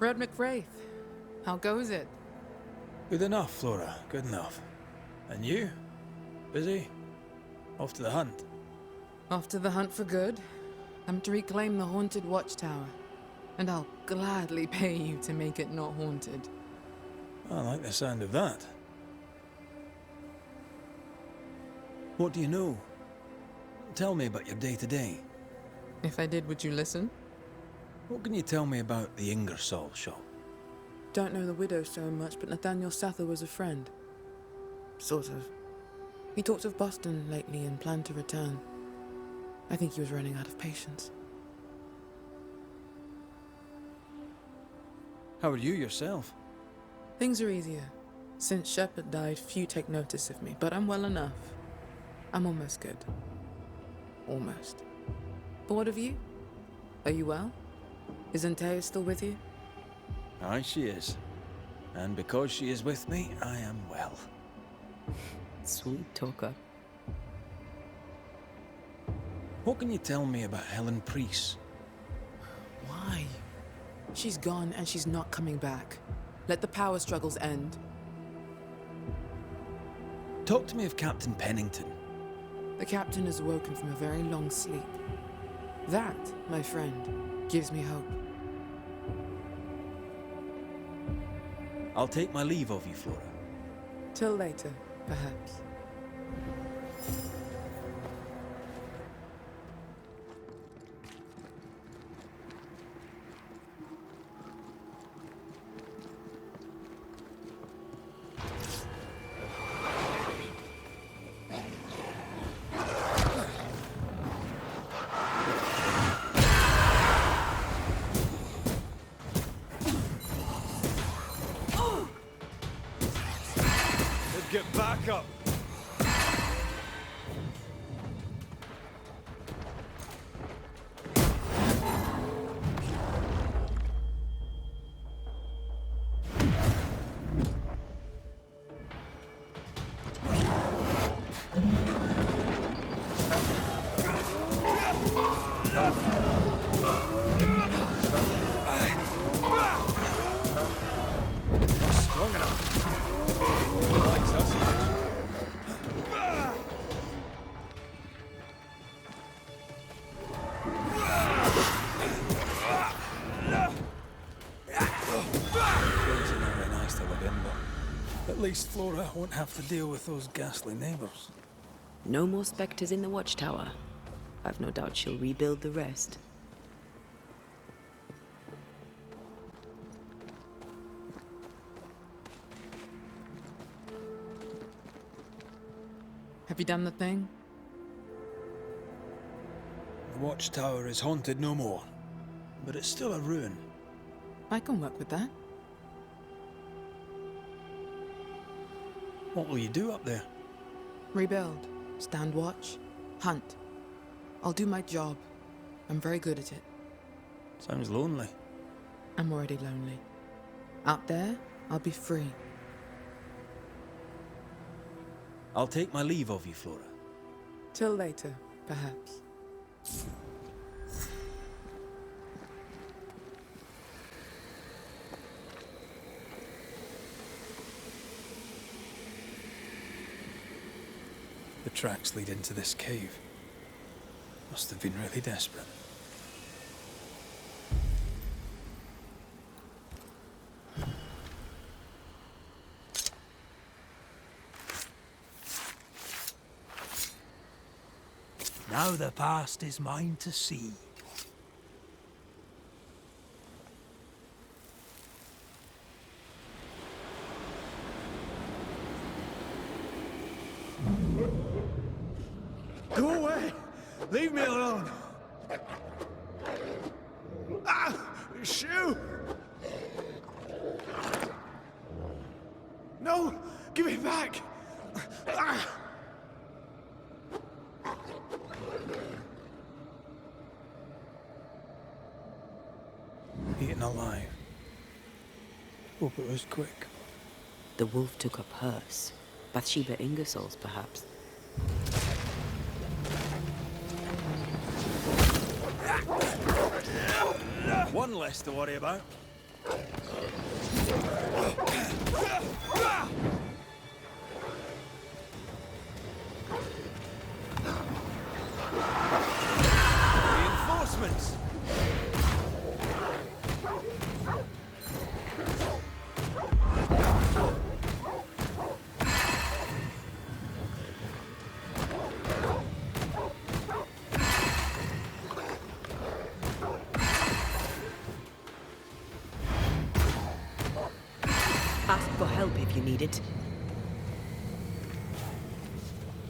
Red McWraith, how goes it? Good enough, Flora. Good enough. And you? Busy? Off to the hunt? Off to the hunt for good. I'm to reclaim the haunted watchtower. And I'll gladly pay you to make it not haunted. I like the sound of that. What do you know? Tell me about your day-to-day. If I did, would you listen? What can you tell me about the Ingersoll shop? Don't know the widow so much, but Nathaniel Sather was a friend. Sort of. He talked of Boston lately and planned to return. I think he was running out of patience. How are you yourself? Things are easier. Since Shepard died, few take notice of me, but I'm well enough. I'm almost good. Almost. But what of you? Are you well? Is Antea still with you? Aye, she is. And because she is with me, I am well. Sweet talker. What can you tell me about Helen Priest? Why? She's gone and she's not coming back. Let the power struggles end. Talk to me of Captain Pennington. The captain has woken from a very long sleep. That, my friend, gives me hope. I'll take my leave of you, Flora. Till later, perhaps. Get back up! Strong enough. Likes us. Very nice to live in, but at least Flora won't have to deal with those ghastly neighbours. No more spectres in the watchtower. I've no doubt she'll rebuild the rest. Have you done the thing? The watchtower is haunted no more, but it's still a ruin. I can work with that. What will you do up there? Rebuild, stand watch, hunt. I'll do my job. I'm very good at it. Sounds lonely. I'm already lonely. Out there, I'll be free. I'll take my leave of you, Flora. Till later, perhaps. The tracks lead into this cave. Must have been really desperate. Now the past is mine to see. Go away! Leave me alone! Ah! Shoe! No! Give it back! Ah! Eaten alive. Hope it was quick. The wolf took up hers. Bathsheba Ingersoll's, perhaps. One less to worry about. Reinforcements! Ask for help if you need it.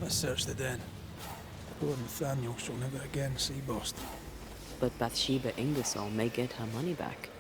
Let's search the den. Poor Nathaniel shall never again see Boston. But Bathsheba Ingersoll may get her money back.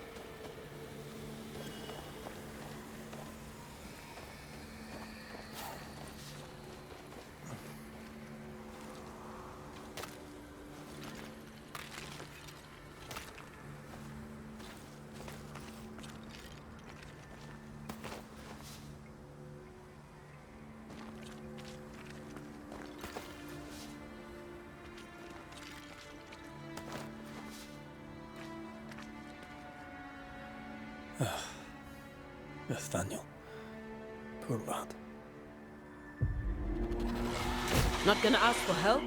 Nathaniel. Poor lad. Not gonna ask for help?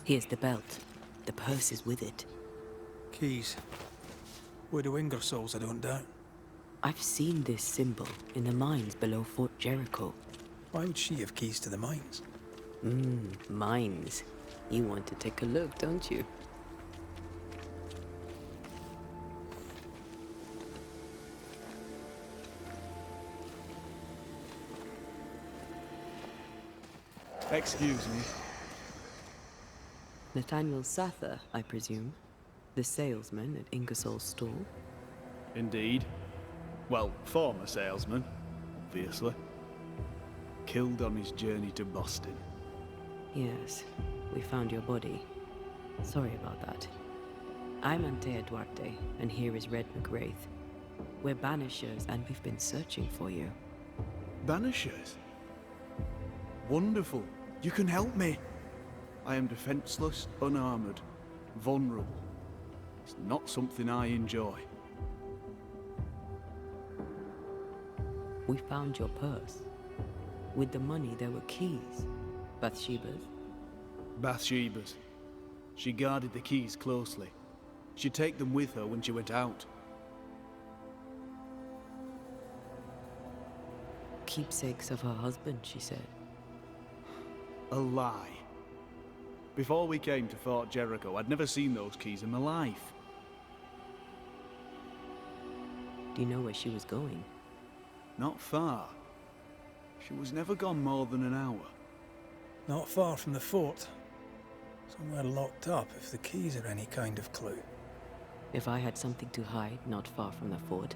Here's the belt. The purse is with it. Keys. Widow Ingersoll's, I don't doubt. I've seen this symbol in the mines below Fort Jericho. Why would she have keys to the mines? Mines. You want to take a look, don't you? Excuse me. Nathaniel Sather, I presume. The salesman at Ingersoll's stall. Indeed. Well, former salesman, obviously. Killed on his journey to Boston. Yes, we found your body. Sorry about that. I'm Antea Duarte, and here is Red McWraith. We're Banishers, and we've been searching for you. Banishers? Wonderful. You can help me. I am defenseless, unarmored, vulnerable. It's not something I enjoy. We found your purse. With the money, there were keys. Bathsheba's. Bathsheba's. She guarded the keys closely. She'd take them with her when she went out. Keepsakes of her husband, she said. A lie. Before we came to Fort Jericho, I'd never seen those keys in my life. Do you know where she was going? Not far. She was never gone more than an hour. Not far from the fort. Somewhere locked up, if the keys are any kind of clue. If I had something to hide not far from the fort,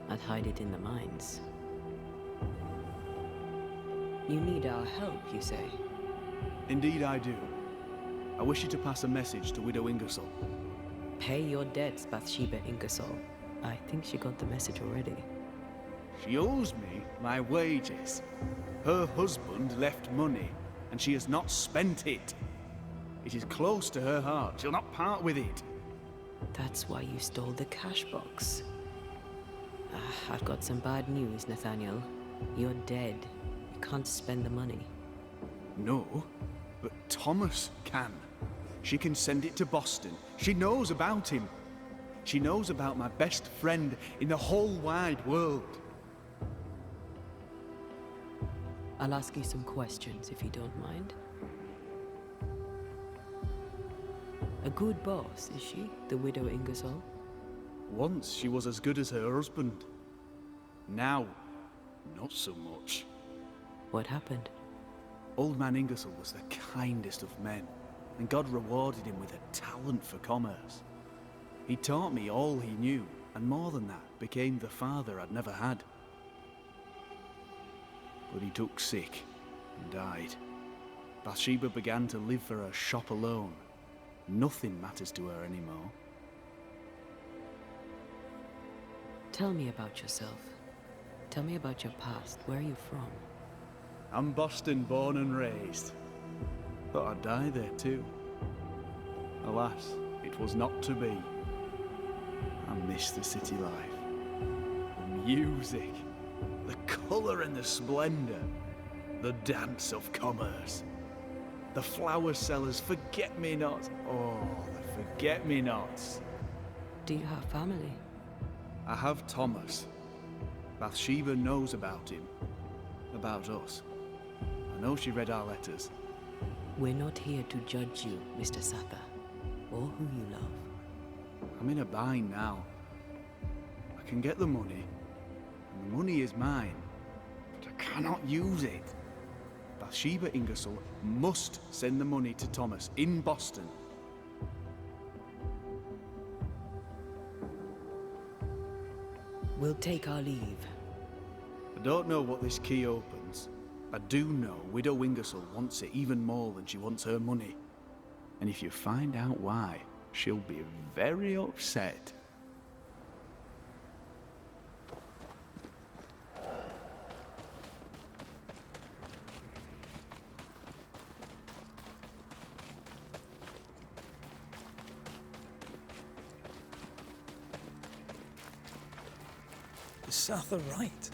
I'd hide it in the mines. You need our help, you say? Indeed I do. I wish you to pass a message to Widow Ingersoll. Pay your debts, Bathsheba Ingersoll. I think she got the message already. She owes me my wages. Her husband left money, and she has not spent it. It is close to her heart. She'll not part with it. That's why you stole the cash box. I've got some bad news, Nathaniel. You're dead. You can't spend the money. No, but Thomas can. She can send it to Boston. She knows about him. She knows about my best friend in the whole wide world. I'll ask you some questions if you don't mind. A good boss, is she, the widow Ingersoll? Once she was as good as her husband. Now, not so much. What happened? Old man Ingersoll was the kindest of men, and God rewarded him with a talent for commerce. He taught me all he knew, and more than that, became the father I'd never had. But he took sick and died. Bathsheba began to live for her shop alone. Nothing matters to her anymore. Tell me about yourself. Tell me about your past. Where are you from? I'm Boston born and raised. Thought I'd die there too. Alas, it was not to be. I miss the city life. The music, the colour and the splendour, the dance of commerce. The flower sellers, forget-me-nots. Oh, the forget-me-nots. Do you have family? I have Thomas. Bathsheba knows about him. About us. I know she read our letters. We're not here to judge you, Mr. Sather, or who you love. I'm in a bind now. I can get the money, and the money is mine, but I cannot use it. Bathsheba Ingersoll must send the money to Thomas in Boston. We'll take our leave. I don't know what this key opens. I do know Widow Ingersoll wants it even more than she wants her money. And if you find out why, she'll be very upset. Is Sather right?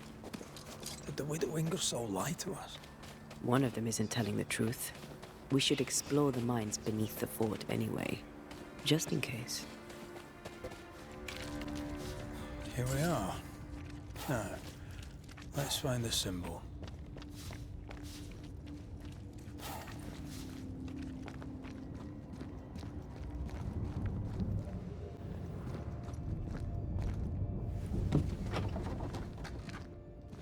Did the Widow Ingersoll lie to us? One of them isn't telling the truth. We should explore the mines beneath the fort anyway, just in case. Here we are. Now, let's find the symbol.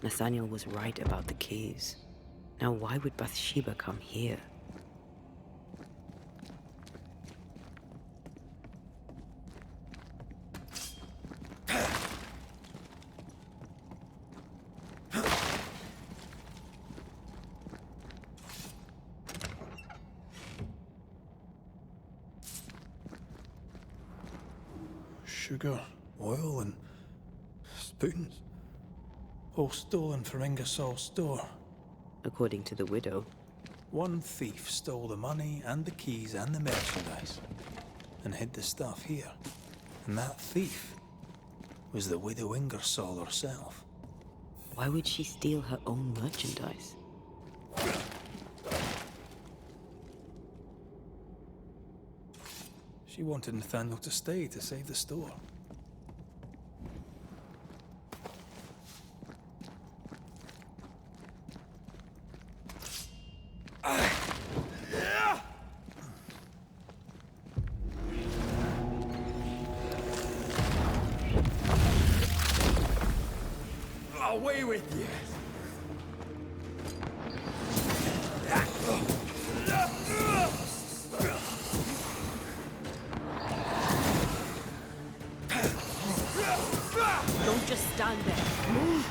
Nathaniel was right about the keys. Now why would Bathsheba come here? Sugar, oil, and spoons. All stolen from Ingersoll's store. According to the widow. One thief stole the money and the keys and the merchandise and hid the stuff here. And that thief was the Widow Ingersoll herself. Why would she steal her own merchandise? She wanted Nathaniel to stay to save the store. Away with you! Don't just stand there. Move!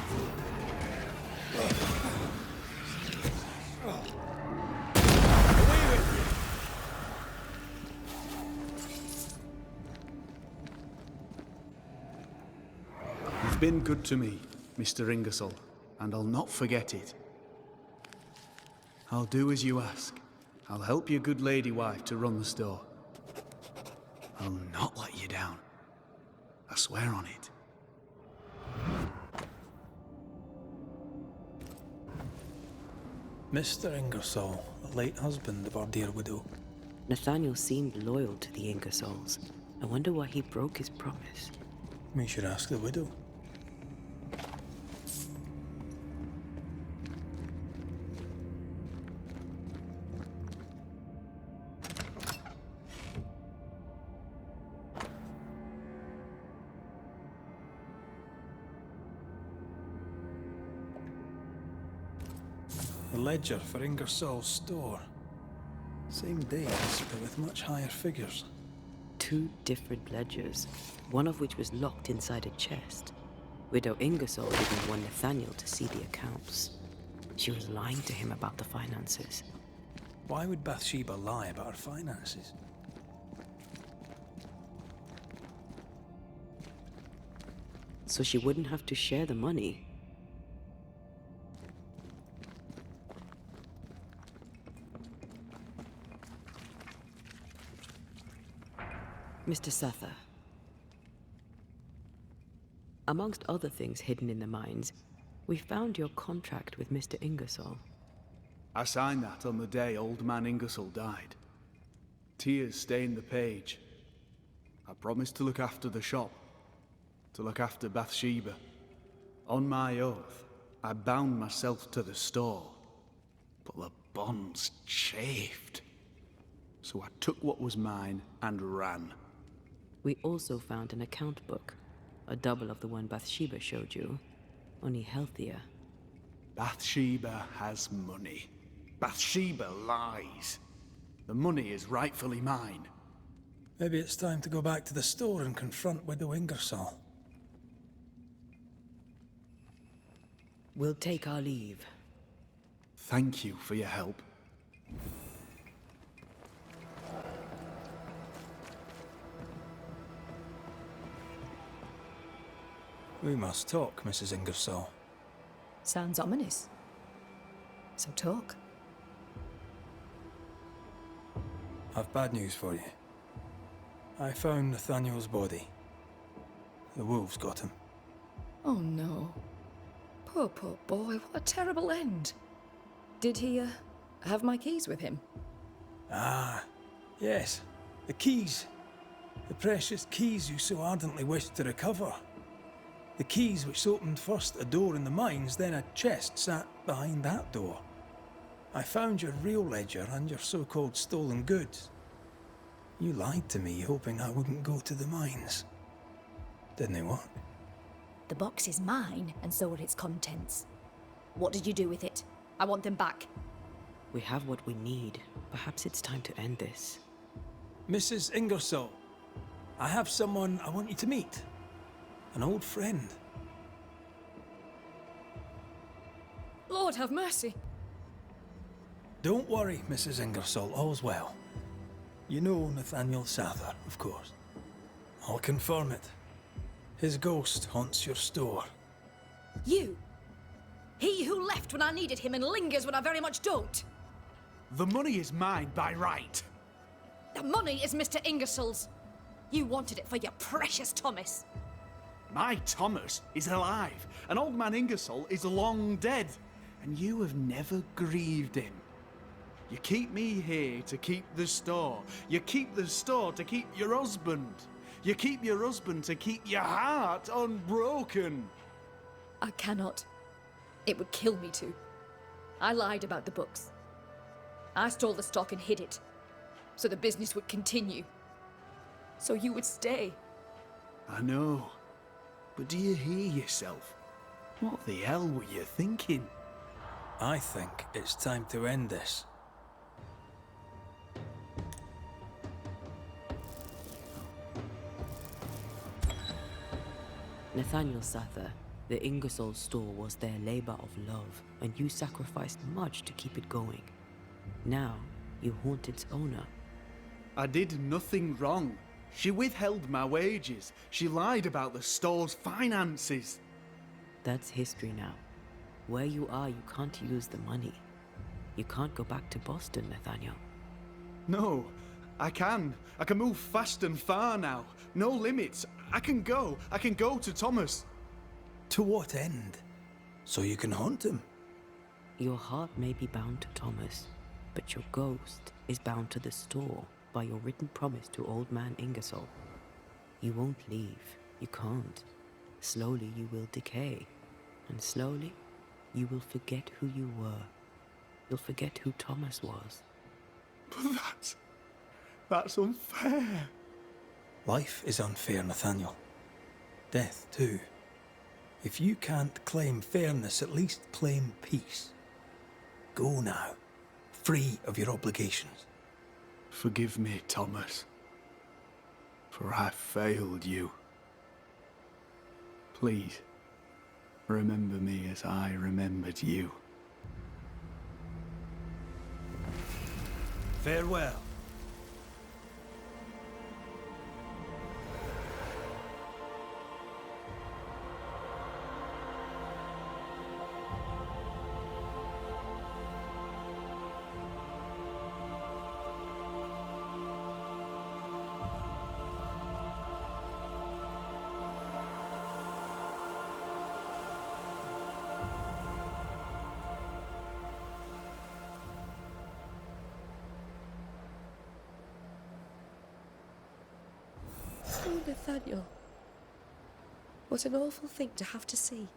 You've been good to me, Mr. Ingersoll, and I'll not forget it. I'll do as you ask. I'll help your good lady wife to run the store. I'll not let you down. I swear on it. Mr. Ingersoll, the late husband of our dear widow. Nathaniel seemed loyal to the Ingersolls. I wonder why he broke his promise. We should ask the widow. The ledger for Ingersoll's store. Same dates, but with much higher figures. 2 different ledgers, one of which was locked inside a chest. Widow Ingersoll didn't want Nathaniel to see the accounts. She was lying to him about the finances. Why would Bathsheba lie about her finances? So she wouldn't have to share the money. Mr. Sather, amongst other things hidden in the mines, we found your contract with Mr. Ingersoll. I signed that on the day old man Ingersoll died. Tears stained the page. I promised to look after the shop, to look after Bathsheba. On my oath, I bound myself to the store, but the bonds chafed. So I took what was mine and ran. We also found an account book, a double of the one Bathsheba showed you, only healthier. Bathsheba has money. Bathsheba lies. The money is rightfully mine. Maybe it's time to go back to the store and confront Widow Ingersoll. We'll take our leave. Thank you for your help. We must talk, Mrs. Ingersoll. Sounds ominous. So talk. I've bad news for you. I found Nathaniel's body. The wolves got him. Oh no. Poor boy, what a terrible end. Did he, have my keys with him? Ah, yes. The keys. The precious keys you so ardently wished to recover. The keys which opened first a door in the mines, then a chest sat behind that door. I found your real ledger and your so-called stolen goods. You lied to me, hoping I wouldn't go to the mines. Didn't they what? The box is mine, and so are its contents. What did you do with it? I want them back. We have what we need. Perhaps it's time to end this. Mrs. Ingersoll, I have someone I want you to meet. An old friend. Lord have mercy. Don't worry, Mrs. Ingersoll, all's well. You know Nathaniel Sather, of course. I'll confirm it. His ghost haunts your store. You! He who left when I needed him and lingers when I very much don't! The money is mine by right. The money is Mr. Ingersoll's. You wanted it for your precious Thomas. My Thomas is alive, and old man Ingersoll is long dead, and you have never grieved him. You keep me here to keep the store. You keep the store to keep your husband. You keep your husband to keep your heart unbroken. I cannot. It would kill me to. I lied about the books. I stole the stock and hid it, so the business would continue. So you would stay. I know. But do you hear yourself? What the hell were you thinking? I think it's time to end this. Nathaniel Sather, the Ingersoll store was their labor of love, and you sacrificed much to keep it going. Now, you haunt its owner. I did nothing wrong. She withheld my wages. She lied about the store's finances. That's history now. Where you are, you can't use the money. You can't go back to Boston, Nathaniel. No, I can. I can move fast and far now. No limits. I can go to Thomas. To what end? So you can haunt him? Your heart may be bound to Thomas, but your ghost is bound to the store by your written promise to old man Ingersoll. You won't leave. You can't. Slowly you will decay, and slowly you will forget who you were. You'll forget who Thomas was. But that's unfair. Life is unfair, Nathaniel. Death, too. If you can't claim fairness, at least claim peace. Go now, free of your obligations. Forgive me, Thomas. For I failed you. Please, remember me as I remembered you. Farewell. Oh, Nathaniel. What an awful thing to have to see.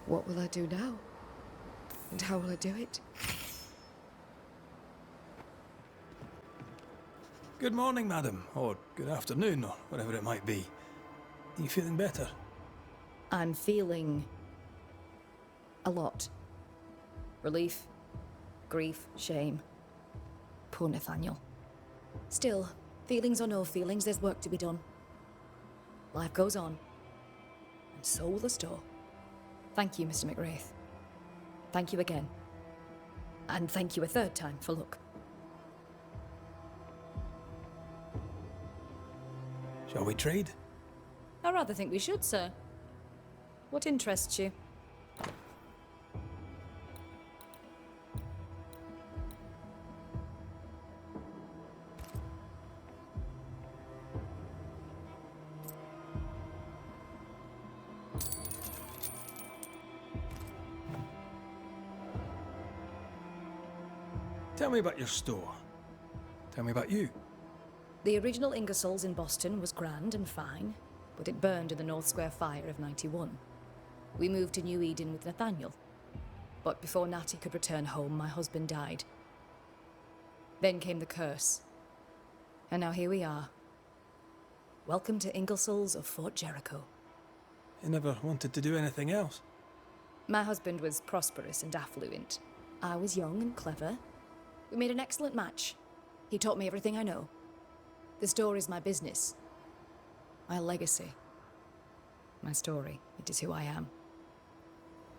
What will I do now? And how will I do it? Good morning, madam, or good afternoon, or whatever it might be. Are you feeling better? I'm feeling a lot. Relief, grief, shame. Poor Nathaniel. Still, feelings or no feelings, there's work to be done. Life goes on. And so will the store. Thank you, Mr. McWraith. Thank you again. And thank you a third time for luck. Shall we trade? I rather think we should, sir. What interests you? Tell me about your store. Tell me about you. The original Ingersoll's in Boston was grand and fine, but it burned in the North Square fire of '91. We moved to New Eden with Nathaniel. But before Natty could return home, my husband died. Then came the curse. And now here we are. Welcome to Ingersoll's of Fort Jericho. You never wanted to do anything else. My husband was prosperous and affluent. I was young and clever. We made an excellent match. He taught me everything I know. The store is my business. My legacy. My story. It is who I am.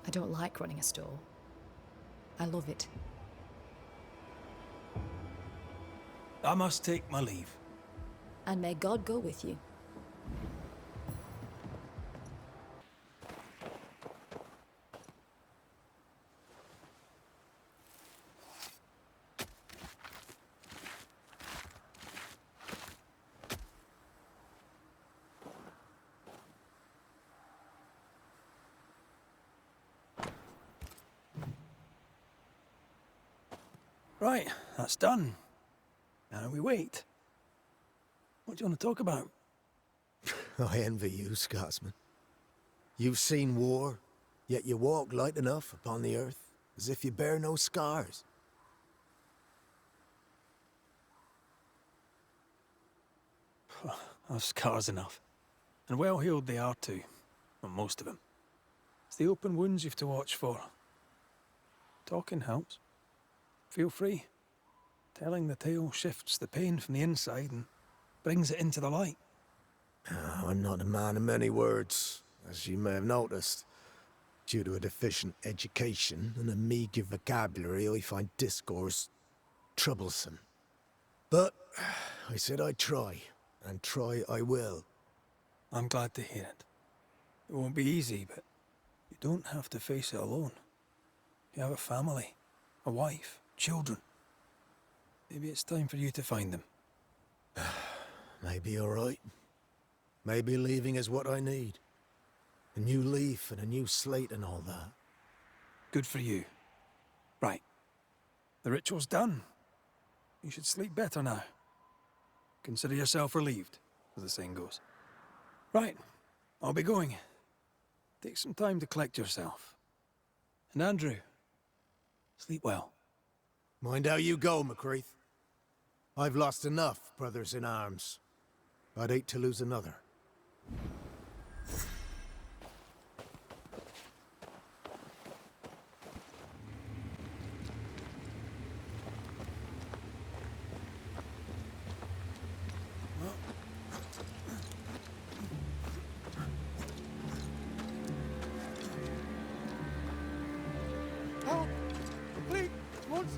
I don't like running a store. I love it. I must take my leave. And may God go with you. Right, that's done. Now we wait. What do you want to talk about? I envy you, Scotsman. You've seen war, yet you walk light enough upon the earth, as if you bear no scars. I've scars enough. And well healed they are too. Well, most of them. It's the open wounds you've to watch for. Talking helps. Feel free. Telling the tale shifts the pain from the inside and brings it into the light. I'm not a man of many words, as you may have noticed. Due to a deficient education and a meagre vocabulary, I find discourse troublesome. But I said I'd try, and try I will. I'm glad to hear it. It won't be easy, but you don't have to face it alone. You have a family, a wife, children. Maybe it's time for you to find them. Maybe you're right. Maybe leaving is what I need. A new leaf and a new slate and all that. Good for you. Right. The ritual's done. You should sleep better now. Consider yourself relieved, as the saying goes. Right. I'll be going. Take some time to collect yourself. And Andrew, sleep well. Mind how you go, McCreath. I've lost enough brothers in arms. I'd hate to lose another.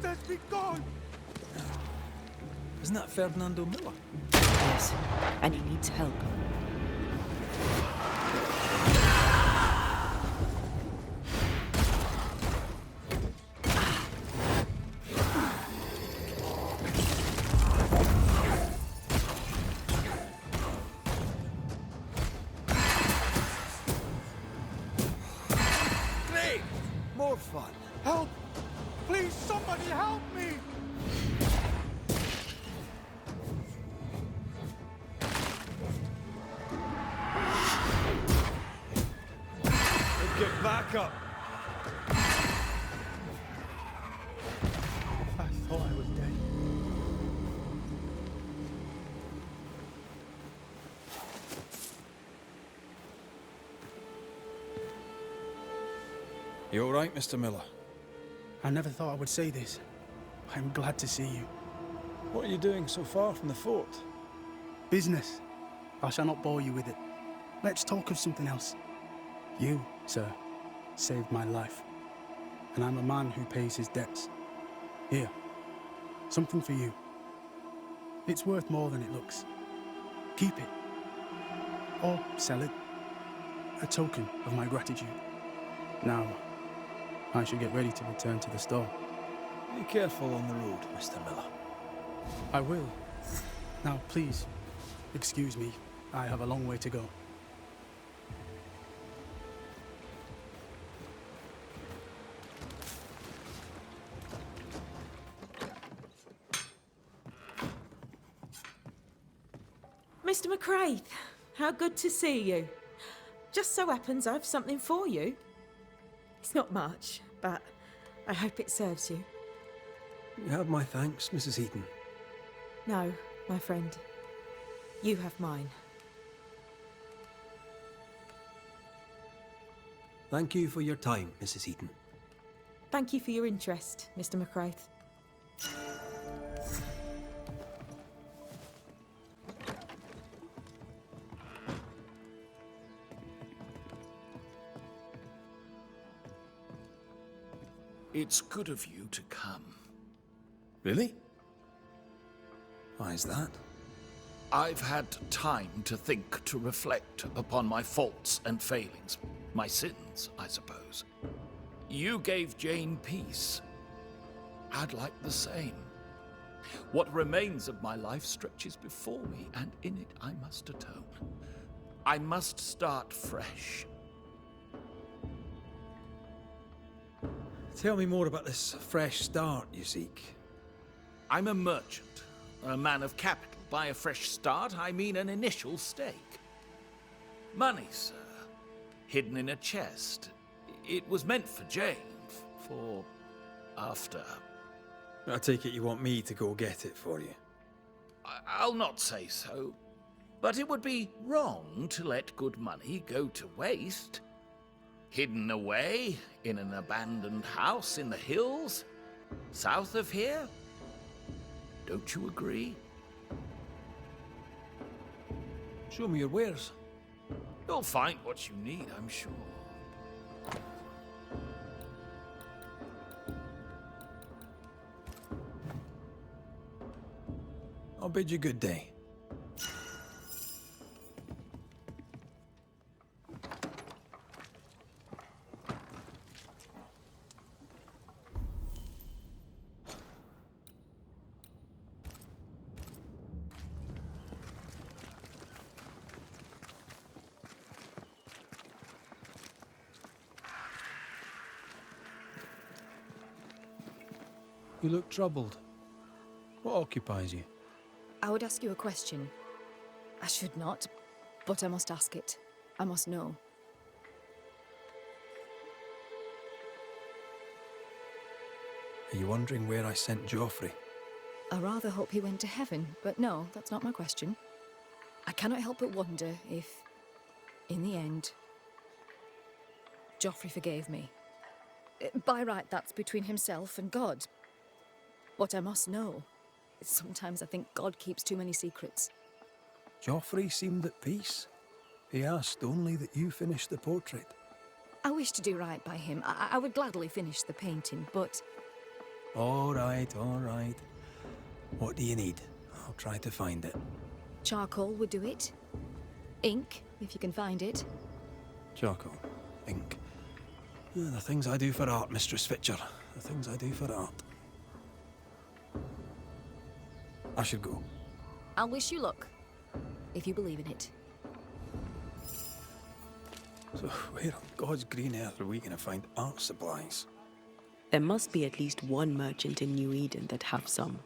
bastards be gone! Isn't that Ferdinando Miller? Yes, and he needs help. Great! More fun. Help! Please, somebody help me! Get back up! I thought I was dead. You all right, Mr. Miller? I never thought I would say this. I'm glad to see you. What are you doing so far from the fort? Business. I shall not bore you with it. Let's talk of something else. You, sir, saved my life. And I'm a man who pays his debts. Here, something for you. It's worth more than it looks. Keep it. Or sell it. A token of my gratitude. Now, I should get ready to return to the store. Be careful on the road, Mr. Miller. I will. Now, please, excuse me. I have a long way to go. Mr. McCraith, how good to see you. Just so happens I've something for you. It's not much, but I hope it serves you. You have my thanks, Mrs. Heaton. No, my friend. You have mine. Thank you for your time, Mrs. Heaton. Thank you for your interest, Mr. McCraith. It's good of you to come. Really? Why is that? I've had time to think, to reflect upon my faults and failings. My sins, I suppose. You gave Jane peace. I'd like the same. What remains of my life stretches before me, and in it I must atone. I must start fresh. Tell me more about this fresh start you seek. I'm a merchant, a man of capital. By a fresh start, I mean an initial stake. Money, sir, hidden in a chest. It was meant for Jane, for after. I take it you want me to go get it for you. I'll not say so, but it would be wrong to let good money go to waste. Hidden away in an abandoned house in the hills, south of here. Don't you agree? Show me your wares. You'll find what you need, I'm sure. I'll bid you good day. You look troubled. What occupies you? I would ask you a question. I should not, but I must ask it. I must know. Are you wondering where I sent Joffrey? I rather hope he went to heaven, but no, that's not my question. I cannot help but wonder if, in the end, Joffrey forgave me. By right, that's between himself and God. But I must know. Sometimes I think God keeps too many secrets. Joffrey seemed at peace. He asked only that you finish the portrait. I wish to do right by him. I would gladly finish the painting, but All right, all right. What do you need? I'll try to find it. Charcoal would do it. Ink, if you can find it. Charcoal. Ink. The things I do for art, Mistress Fitcher. The things I do for art. I should go. I'll wish you luck, if you believe in it. So, where on God's green earth are we going to find art supplies? There must be at least one merchant in New Eden that have some.